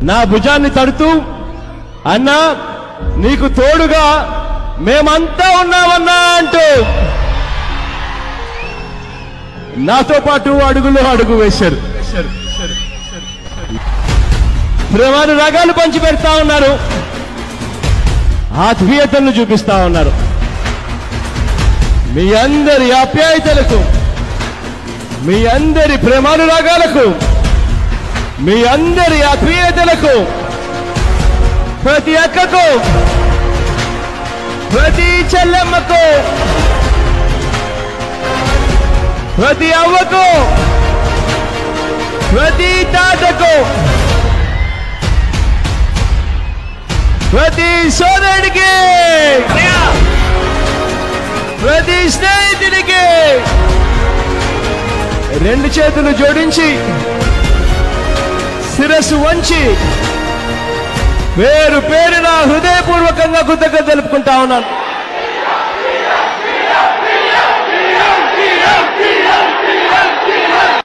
నా భుజాన్ని తడుతూ, అన్నా నీకు తోడుగా మేమంతా ఉన్నామన్నా అంటూ నాతో పాటు అడుగులో అడుగు వేశారు. ప్రేమాను రాగాలు పంచి పెడతా ఉన్నారు, ఆత్మీయతను చూపిస్తా ఉన్నారు. మీ అందరి ఆప్యాయతలకు, మీ అందరి ప్రేమానురాగాలకు, మీ అందరి ఆత్మీయతలకు, ప్రతి అక్కకు, ప్రతి చెల్లెమ్మకు, ప్రతి అవ్వకు, ప్రతి తాతకు, ప్రతి సోదరుడికి, ప్రతి స్నేహితుడికి రెండు చేతులు జోడించి శిరస్సు వంచి పేరు పేరున హృదయపూర్వకంగా కృతజ్ఞతలు తెలుపుకుంటా ఉన్నాను.